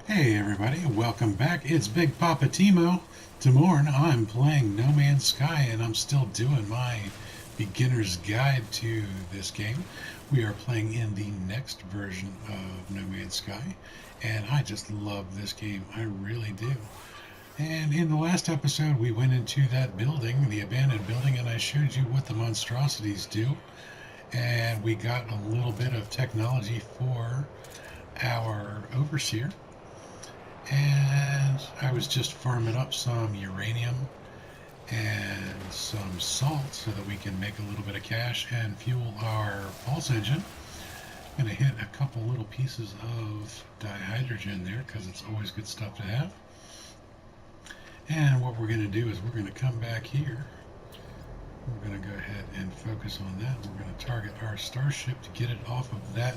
Hey everybody, welcome back. It's Big Poppa T-Mo. Timmourne, I'm playing No Man's Sky and I'm still doing my beginner's guide to this game. We are playing in the next version of No Man's Sky and I just love this game. I really do. And in the last episode we went into that building, the abandoned building, and I showed you what the monstrosities do. And we got a little bit of technology for our Overseer, and I was just farming up some uranium and some salt so that we can make a little bit of cash and fuel our pulse engine. I'm going to hit a couple little pieces of dihydrogen there because it's always good stuff to have. And what we're going to do is we're going to come back here. We're going to go ahead and focus on that. We're going to target our starship to get it off of that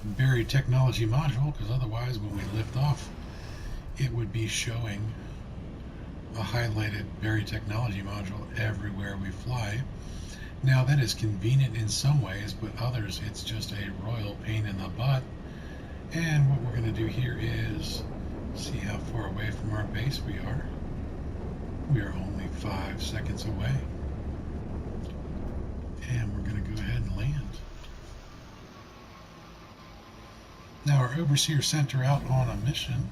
buried technology module, because otherwise when we lift off it would be showing a highlighted buried technology module everywhere we fly. Now that is convenient in some ways, but others it's just a royal pain in the butt. And what we're going to do here is see how far away from our base we are. We are only 5 seconds away. And we're going to go ahead and land. Now our Overseer sent her out on a mission,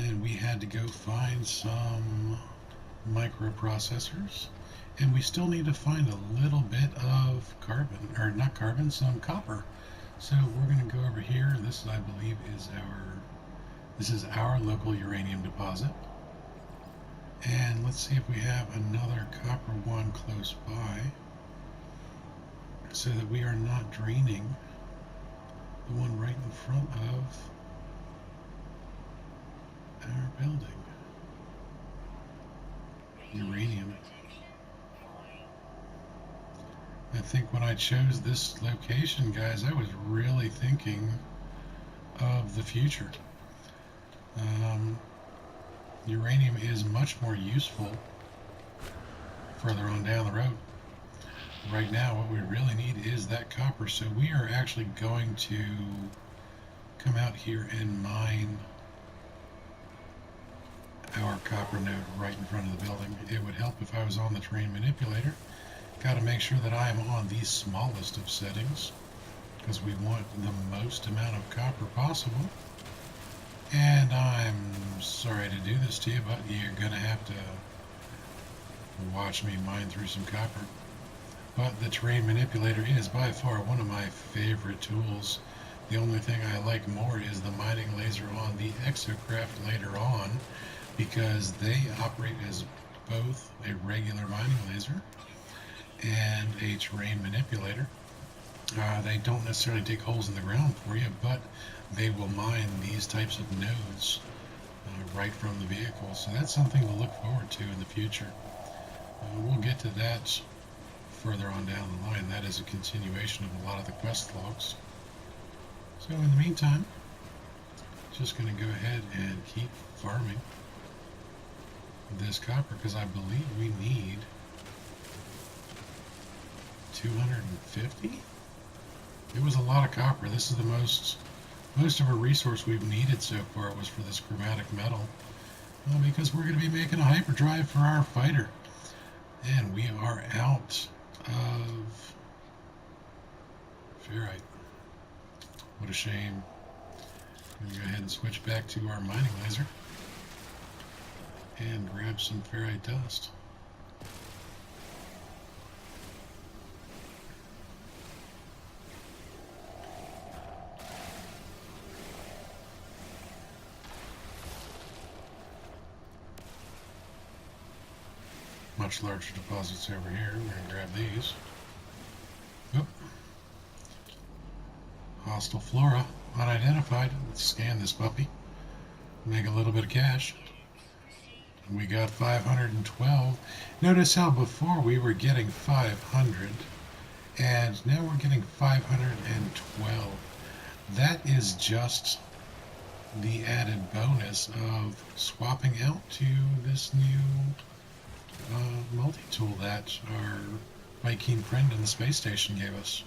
and we had to go find some microprocessors, and we still need to find a little bit of carbon, or not carbon, some copper. So we're going to go over here. This, I believe, is our local uranium deposit. And let's see if we have another copper one close by, so that we are not draining the one right in front of our building. Uranium. I think when I chose this location, guys, I was really thinking of the future. Uranium is much more useful further on down the road. Right now, what we really need is that copper, so we are actually going to come out here and mine our copper node right in front of the building. It would help if I was on the terrain manipulator. Got to make sure that I am on the smallest of settings, because we want the most amount of copper possible. And I'm sorry to do this to you, but you're going to have to watch me mine through some copper. But the terrain manipulator is by far one of my favorite tools. The only thing I like more is the mining laser on the exocraft later on, because they operate as both a regular mining laser and a terrain manipulator. They don't necessarily dig holes in the ground for you, but they will mine these types of nodes right from the vehicle. So that's something to look forward to in the future. We'll get to that further on down the line. That is a continuation of a lot of the quest logs. So in the meantime, just going to go ahead and keep farming this copper, because I believe we need 250. It was a lot of copper. This is the most of a resource we've needed so far was for this chromatic metal, because we're going to be making a hyperdrive for our fighter, and we are out of ferrite. What a shame. I'm going to go ahead and switch back to our mining laser and grab some ferrite dust. Much larger deposits over here. We're going to grab these. Oop. Hostile flora unidentified. Let's scan this puppy. Make a little bit of cash. We got 512. Notice how before we were getting 500 and now we're getting 512. That is just the added bonus of swapping out to this new multi-tool that our my keen friend in the space station gave us.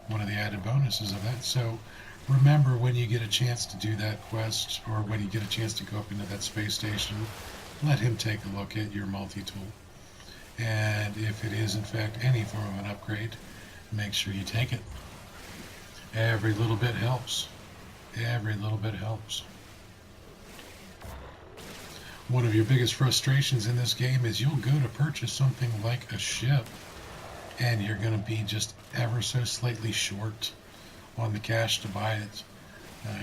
One of the added bonuses of that. So Remember, when you get a chance to do that quest, or when you get a chance to go up into that space station, let him take a look at your multi-tool. And if it is, in fact, any form of an upgrade, make sure you take it. Every little bit helps. Every little bit helps. One of your biggest frustrations in this game is you'll go to purchase something like a ship, and you're going to be just ever so slightly short on the cash to buy it,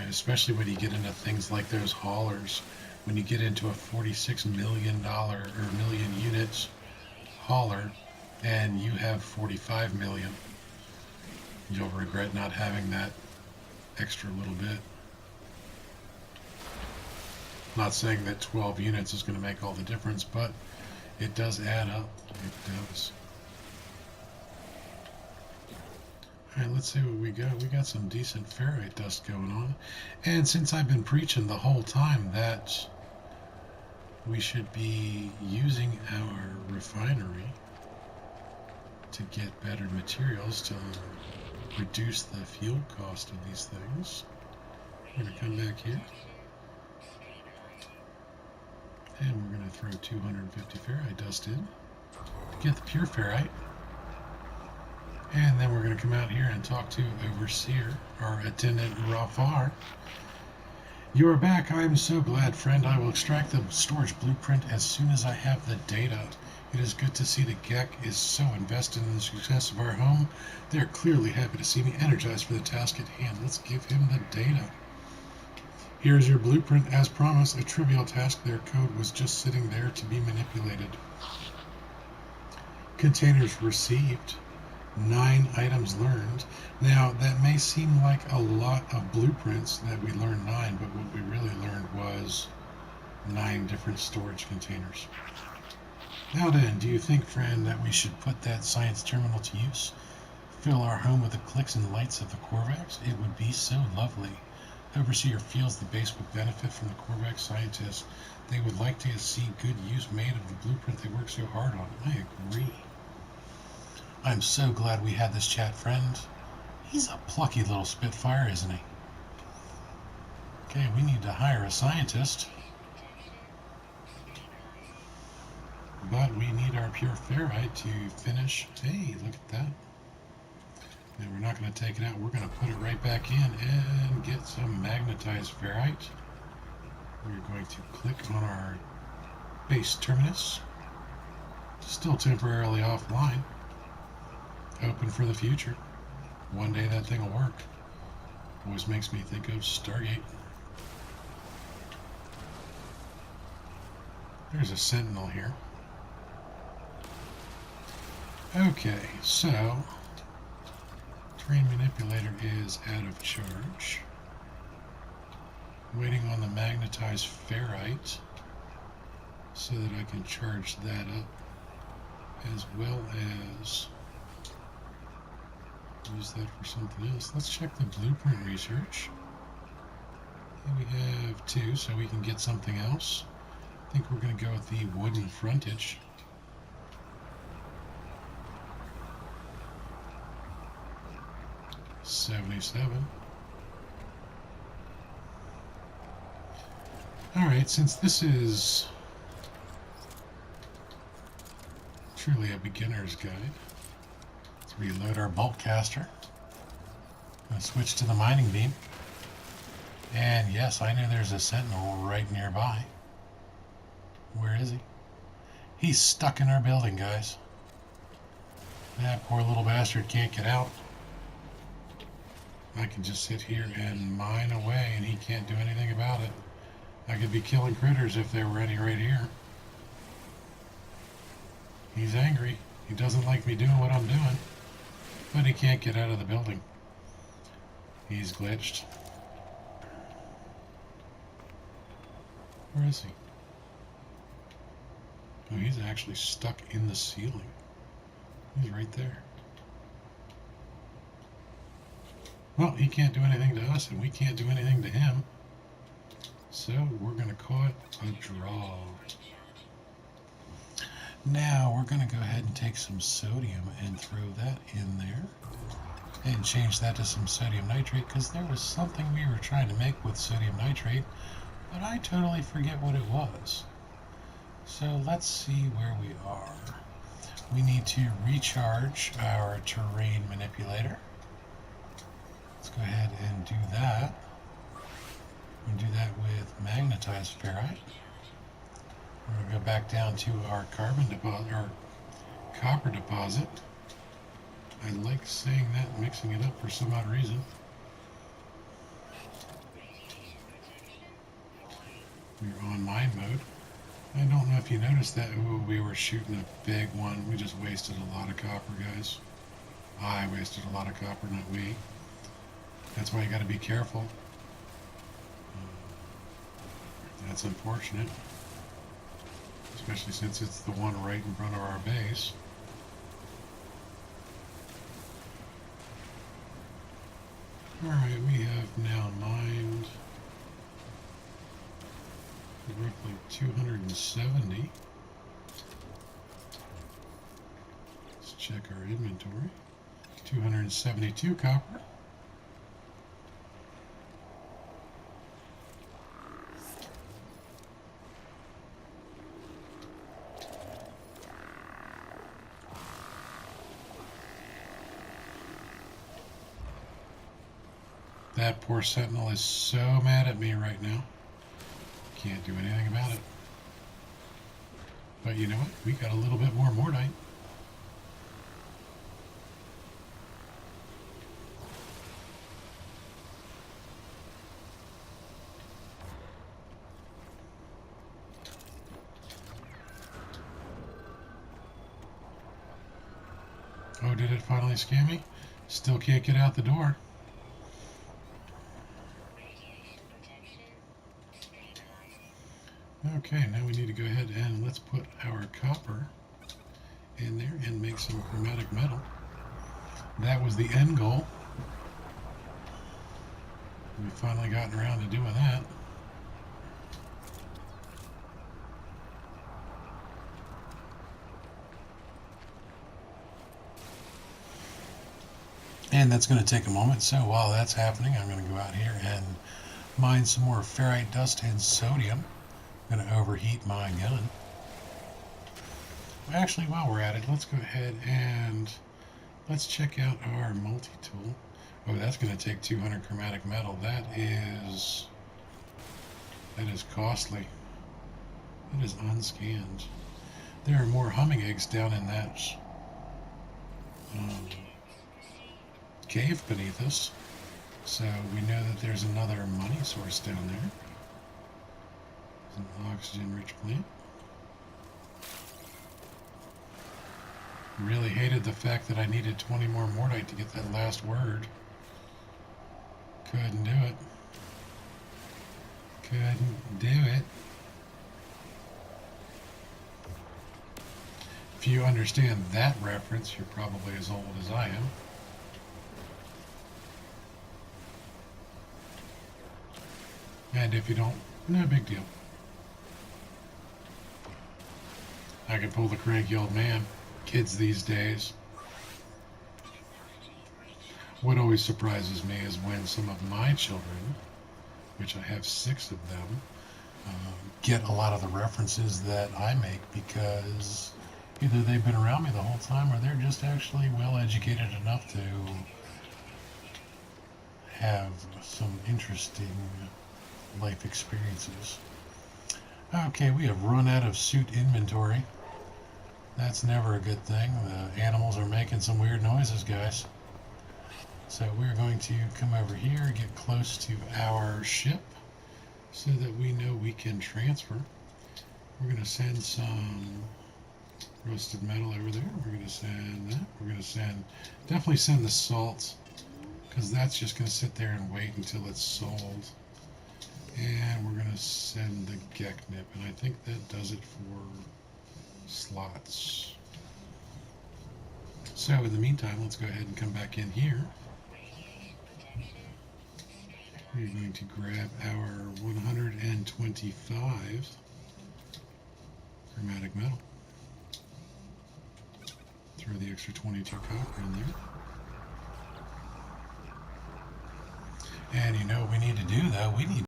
especially when you get into things like those haulers. When you get into a $46 million or million units hauler and you have 45 million, you'll regret not having that extra little bit. Not saying that 12 units is going to make all the difference, but it does add up. It does. Alright, let's see what we got. We got some decent ferrite dust going on. And since I've been preaching the whole time that we should be using our refinery to get better materials to reduce the fuel cost of these things, we're going to come back here. And we're going to throw 250 ferrite dust in to get the pure ferrite. And then we're going to come out here and talk to Overseer, our attendant Rafar. You are back. I am so glad, friend. I will extract the storage blueprint as soon as I have the data. It is good to see that Gek is so invested in the success of our home. They are clearly happy to see me energized for the task at hand. Let's give him the data. Here is your blueprint. As promised, a trivial task. Their code was just sitting there to be manipulated. Containers received. 9 items learned. Now, that may seem like a lot of blueprints that we learned 9, but what we really learned was 9 different storage containers. Now then, do you think, friend, that we should put that science terminal to use? Fill our home with the clicks and lights of the Korvax? It would be so lovely. Overseer feels the base would benefit from the Korvaxian Scientist. They would like to see good use made of the blueprint they worked so hard on. I agree. I'm so glad we had this chat, friend. He's a plucky little spitfire, isn't he? Okay, we need to hire a scientist. But we need our pure ferrite to finish. Hey, look at that. Now we're not going to take it out. We're going to put it right back in and get some magnetized ferrite. We're going to click on our base terminus. Still temporarily offline. Open for the future. One day that thing will work. Always makes me think of Stargate. There's a sentinel here. Okay, so terrain manipulator is out of charge. Waiting on the magnetized ferrite so that I can charge that up, as well as use that for something else. Let's check the blueprint research. And we have 2, so we can get something else. I think we're going to go with the wooden frontage. $77. Alright, since this is truly a beginner's guide, let's reload our bolt caster. Let's switch to the mining beam. And yes, I know there's a sentinel right nearby. Where is he? He's stuck in our building, guys. That poor little bastard can't get out. I can just sit here and mine away and he can't do anything about it. I could be killing critters if there were any right here. He's angry. He doesn't like me doing what I'm doing. But he can't get out of the building. He's glitched. Where is he? Oh, he's actually stuck in the ceiling. He's right there. Well, he can't do anything to us, and we can't do anything to him. So, we're going to call it a draw. Now, we're going to go ahead and take some sodium and throw that in there. and change that to some sodium nitrate, because there was something we were trying to make with sodium nitrate, but I totally forget what it was. So let's see where we are. We need to recharge our terrain manipulator. Let's go ahead and do that. And do that with magnetized ferrite. We're going to go back down to our carbon deposit, or copper deposit. I like saying that, mixing it up for some odd reason. We're on mine mode. I don't know if you noticed that. Ooh, we were shooting a big one. We just wasted a lot of copper, guys. I wasted a lot of copper, not we. That's why you got to be careful. That's unfortunate, especially since it's the one right in front of our base. Alright, we have now mined roughly 270. Let's check our inventory. 272 copper. That poor sentinel is so mad at me right now. Can't do anything about it. But you know what? We got a little bit more mortite. Oh, did it finally scam me? Still can't get out the door. Okay, now we need to go ahead and let's put our copper in there and make some chromatic metal. That was the end goal. We've finally gotten around to doing that. And that's going to take a moment, so while that's happening, I'm going to go out here and mine some more ferrite dust and sodium. I'm going to overheat my gun. Actually, while we're at it, let's go ahead and let's check out our multi-tool. Oh, that's going to take 200 chromatic metal. That is costly. That is unscanned. There are more humming eggs down in that cave beneath us, so we know that there's another money source down there. There's an oxygen-rich plant. Really hated the fact that I needed 20 more mortite to get that last word. Couldn't do it. Couldn't do it. If you understand that reference, you're probably as old as I am. And if you don't, no big deal. I can pull the cranky old man. Kids these days. What always surprises me is when some of my children, which I have 6 of them, get a lot of the references that I make, because either they've been around me the whole time or they're just actually well educated enough to have some interesting life experiences. Okay, we have run out of suit inventory. That's never a good thing. The animals are making some weird noises, guys. So we're going to come over here, get close to our ship so that we know we can transfer. We're going to send some rusted metal over there. We're going to send that. We're going to definitely send the salt, because that's just going to sit there and wait until it's sold. And we're going to send the Gek nip, and I think that does it for slots. So in the meantime, let's go ahead and come back in here. We're going to grab our 125 chromatic metal. Throw the extra 22 copper in there. And you know what we need to do, though? We need